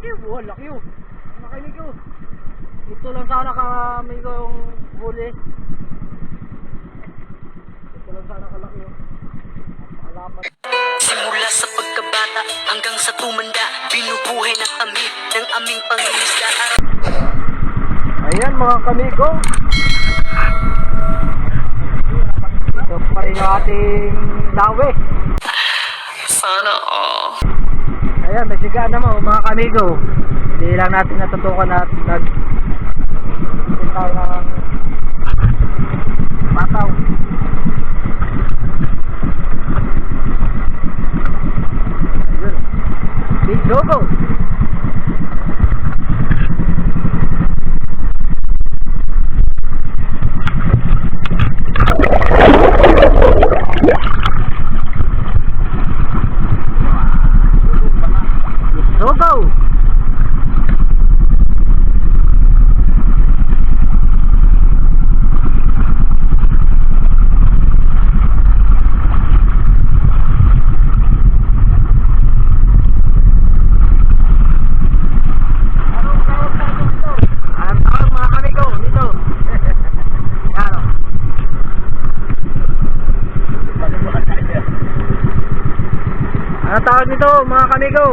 Wow, laki yun. Nakinig yun. Ito lang sana kami yung huli. Ito lang sana kalaki yun. Napakalapat. Simula sa pagkabata hanggang sa tumanda, binubuhay na kami ng aming pangingisda. Ayan mga kamigo. Ito pa rin yung ating lawi. Sana all. Ayan, may sigaan naman mga kamigo. Hindi lang natin natutukan at nag-tintaw ng pataw. Ayun. Big logo. Logo. Ano tawag nito mga kamigo?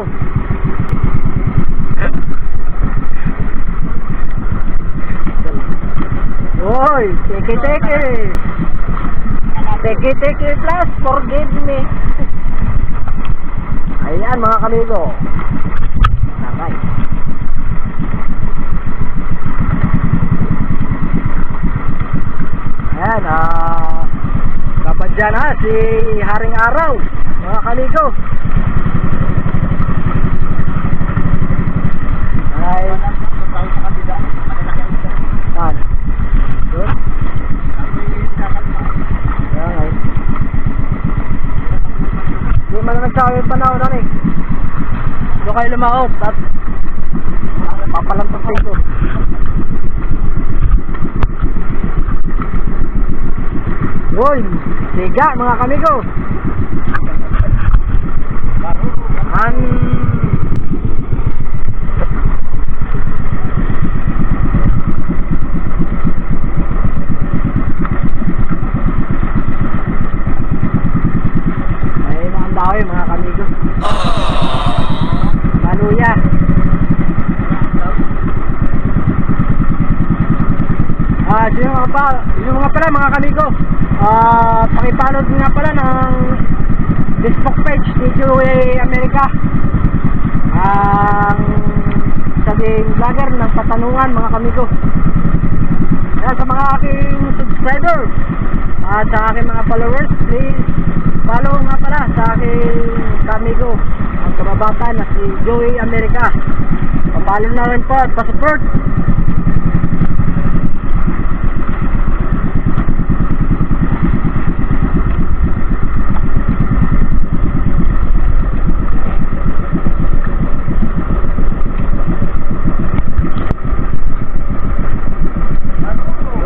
Oy, teke-teke. Teke-teke plus, forgive me. Ayan mga kamigo. Sakay. Ayan, kabadya na si Haring Araw, mga kamigo. Ay, saan? Doon? Ayan. Doon man nagsabi yung panahon na eh. Doon kayo lumaot at papalantok dito. Uy, siga mga kamigo. Ayun ang dami mga kamigo. Maluya. Yung mga pala mga kamigo, pakipanood nga pala ng Facebook page ni Joey America, ang sabing vlogger ng patanungan mga kamigo. Kaya sa mga aking subscribers at sa aking mga followers, please follow nga pala sa aking kamigo, ang kababata na si Joey America. Papalo na rin po at pa-support.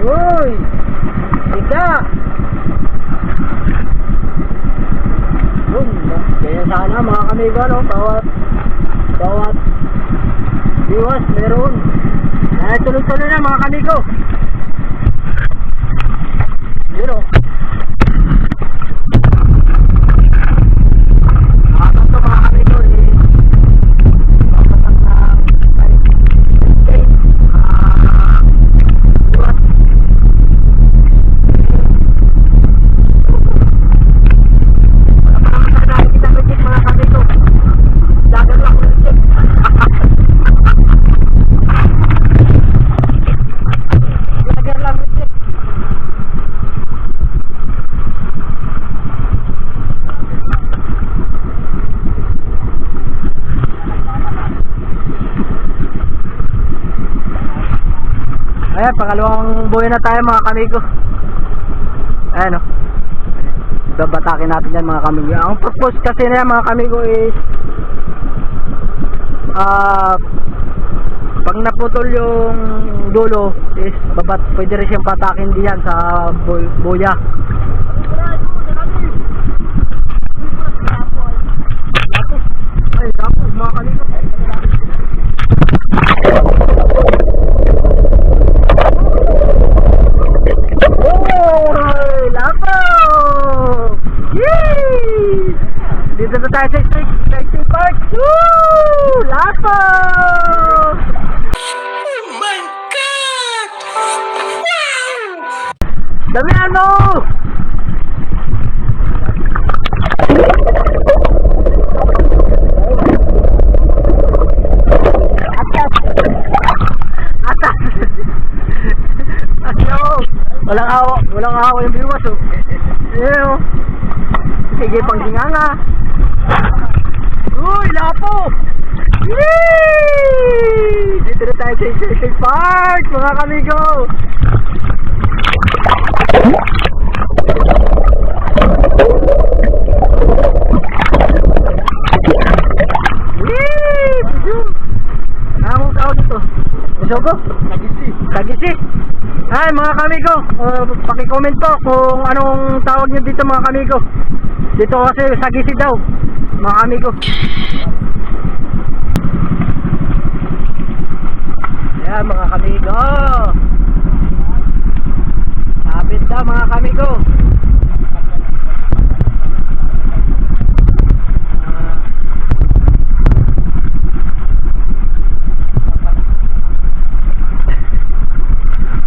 Uy! Ika! Boom! Kaya sana mga kamigo, no? Bawat viewers meron. Ay, tuloy-tuloy na mga kamigo. Yun o. Ito mga kamigo is papatang ng 5K. Ayan, pangalawang buhay na tayo mga kamigo. Ayan o. Babatakin natin yan mga kamigo. Ang purpose kasi na yan mga kamigo is pag naputol yung dulo is pwede rin siyang patakin diyan sa buya. Ay, tapos mga kamigo. Dito na tayo sa Skating Park. Woo! Lapo! Oh my God! Wow! Damihan mo! Atas! Atas! Asyo! Walang awa yung biwas oh. Ew! Sige pang hinganga! Uy! Lapo! Yee! Dito na tayo sa Skating Park mga kamigo! Nakakong tao dito. Isogo? Tagisi. Ay mga kamigo, paki-comment po kung anong tawag nyo dito mga kamigo. Dito kasi sagisi daw, mga kamigo. Yan mga kamigo. Sabit daw mga kamigo.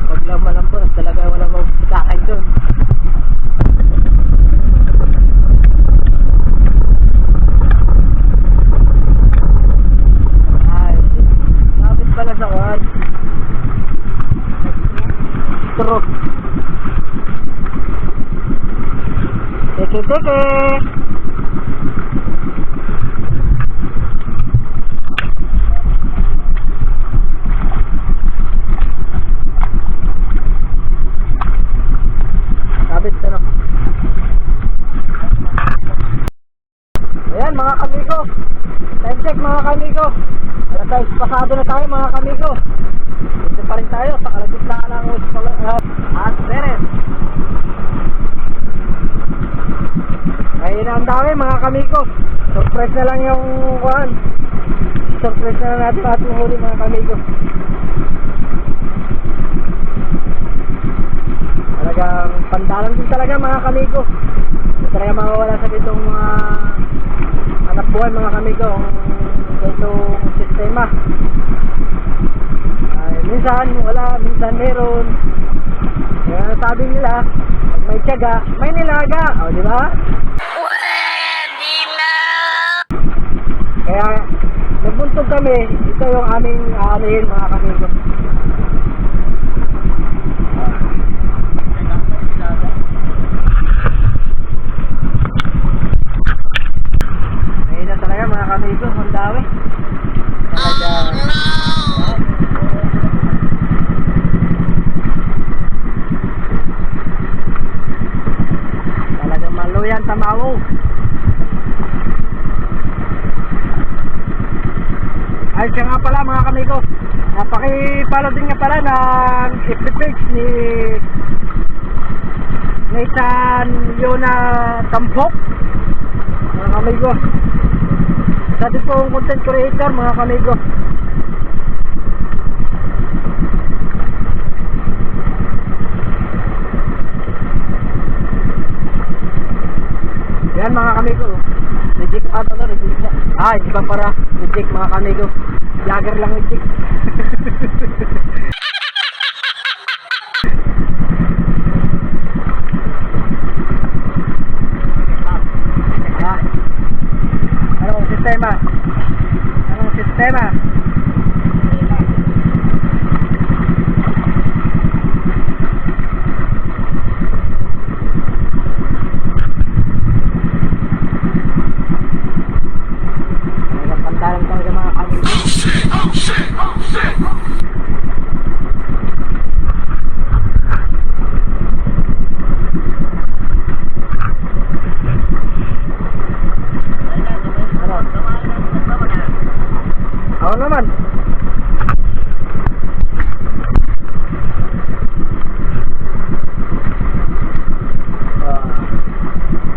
Wag lang malampos, talaga walang magkakain doon. Ay, sabit pala sa wall. True. Teke. Sabit ano. Ayan mga kamigo. Time check mga kamigo. Alas 6 pasado na tayo mga kamigo. Dito pa rin tayo sa kalagitnaan ng Asperes. Ayun ang dami mga kamigo. Surprise na lang yung kuhan. Surprise na lang natin ating huli mga kamigo. Talagang pandalan din talaga mga kamigo. Hindi talaga mawawala sa itong mga anak buhay mga kamigo. Sa itong sistema. Ay, minsan wala, minsan meron. Kaya nasabi nila, pag may tiyaga, may nilaga. O, di ba? Pwede na! Kaya nagbuntog kami, ito yung aming aanihin mga kamigo. Ayun na talaga mga kamigo, ang dami. Talaga. Talagang maluyan tamawo. Ay siya nga pala mga kamigo, napaki-follow din nga pala ng FB page ni Nathan Yona Tampok mga kamigo. Isa din pong content creator mga kamigo. Yan mga kamigo. Reject ata to, reject na. Ah, hindi pa para reject mga kamigo. Vlogger lang reject. Ah. Anong sistema? Anong sistema? Pandalang talaga mga kamigo. Ano? Ako naman.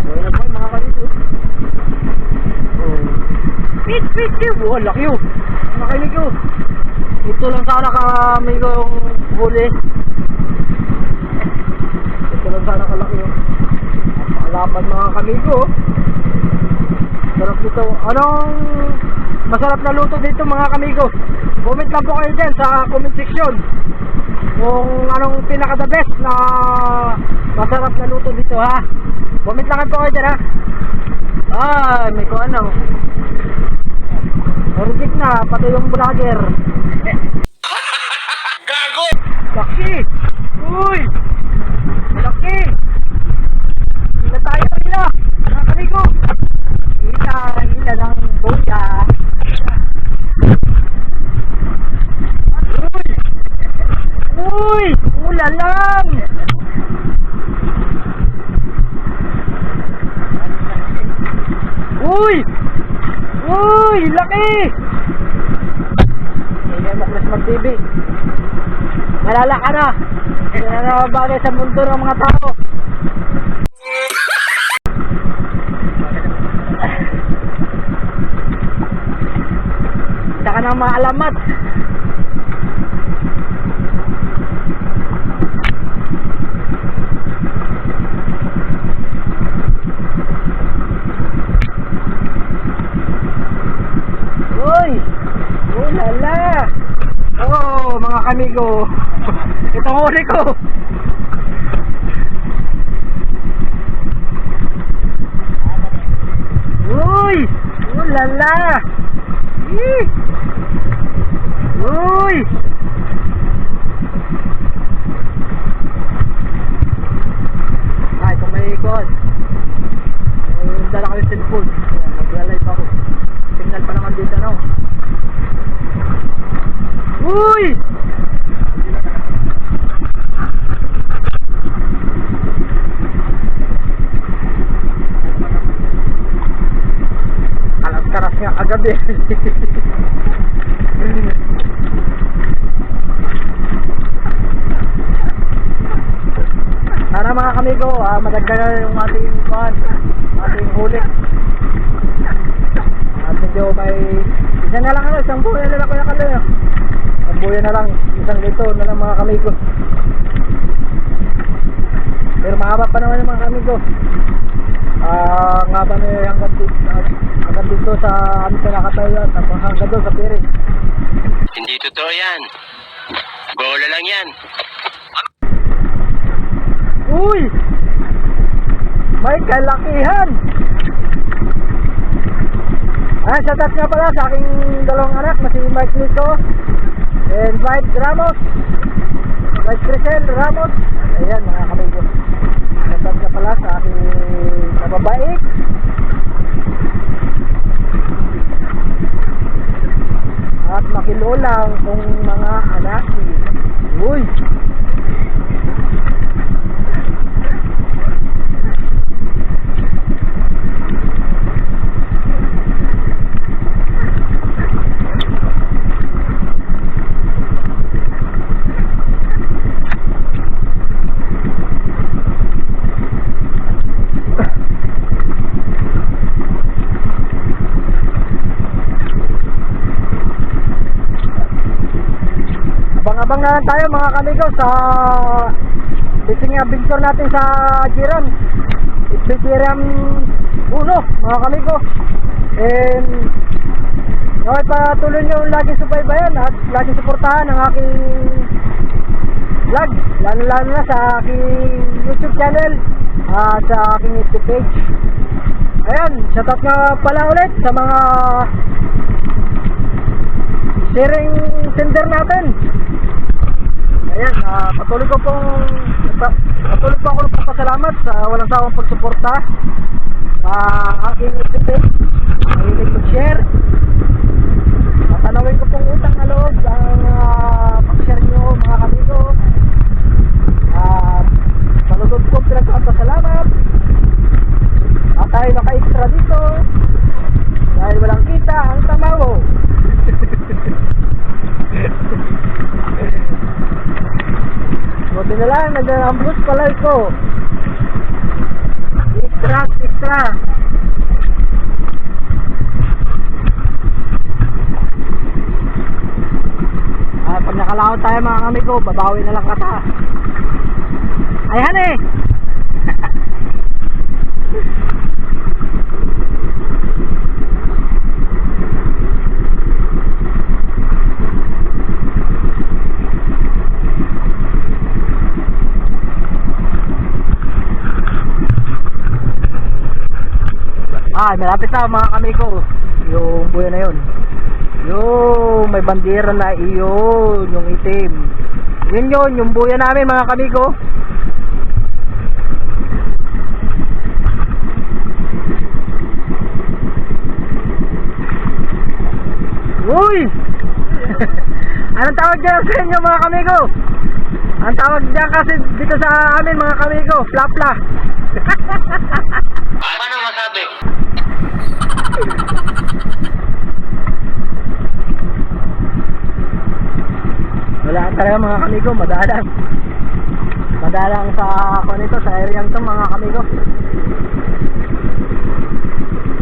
Buhay na buhay mga kamigo. Pit! Wow, laki yun. Mga kamigo. Ito lang sana kamigo yung huli. Ito lang sana kalaki yun. Napakalapan mga kamigo. Sarap dito. Anong masarap na luto dito mga kamigo? Comment lang po kayo dyan sa comment section. Kung anong pinaka the best na masarap na luto dito ha. Comment lang po kayo dyan ha. Ah, may kung ano. Original na, pati yung vlogger. Gago! Laki! Uy! Laki! Hila tayo, hila! Mga kamigo! Hila ng boya. Uy! Uy! Ulalang! Uy! Uy! Laki! Hindi mo Christmas TV. Malala ka na. Hindi na nabagay sa mundo ng mga tao. Saka ng mga alamat. Uy! Ulala! Oh, mga kamigo. Itong huli ko. Uy! Ulala! Yee! Uy! Ay, kung may ikon. Dala ko yung cellphone. Mag-live ako. Signal pa naman dito, no? Uy! Karas nga agad eh. Sana mga kamigo, madagdagan yung ating huli. Medyo may isa na lang isang buhay na lang kaya kaloy. Ang buhay na lang, isang dito na lang mga kamigo. Pero mahaba pa naman yung mga kamigo. Nga ba na hanggang dito sa aming pinakatayan, tapos hanggang doon sa piring. Hindi totoo yan. Bola lang yan. Uy! May kalakihan! Shoutout nga pala sa aking dalawang anak na si Mike Nico and Mike Ramos, Mike Crisel Ramos. Ayan mga kamigo. Shoutout nga pala sa aking nababait at makilulang kong mga anak. Uy! Abang na lang tayo mga kamigo sa fishing adventure natin sa Jiram. It's Jiram 1 mga kamigo. And okay, patuloy nyo laging subaybayan at laging suportahan ang aking vlog, lalo na sa aking YouTube channel at sa aking YouTube page. Ayan, shoutout nga pala ulit sa mga sharing sender natin. Ayan, patuloy po ako nagpapasalamat sa walang sawang pagsuporta sa aking YouTube. Mahilig mag-share. Matanawin ko pong utang na loob ang pag-share nyo mga kamigo. Malugod ko pinagpapasalamat. At tayo naka-extra dito dahil walang kita ang tamawo. Buti na lang, nag-ambus pala ito. Extra. Pag nakalawad tayo mga kamigo, babawi na lang kata. Ayan eh! Malapit na mga kamigo. Yung buya na yun. Yung may bandera na iyon, yung itim. Yun, yung buya namin mga kamigo. Uy! Anong tawag dyan sa inyo mga kamigo? Ang tawag dyan kasi dito sa amin mga kamigo, flapla. Paano masabi? Wala talaga mga kamigo, madalang. Madalang sa ako nito, sa area to mga kamigo.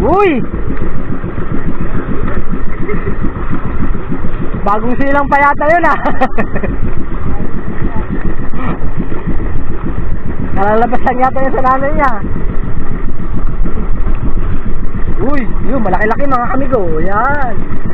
Uy! Bagong silang pa yata yun ah. Nalalabas lang yata yun sa nanay niya. Uy, yun, malaki-laki mga kamigo. Yan.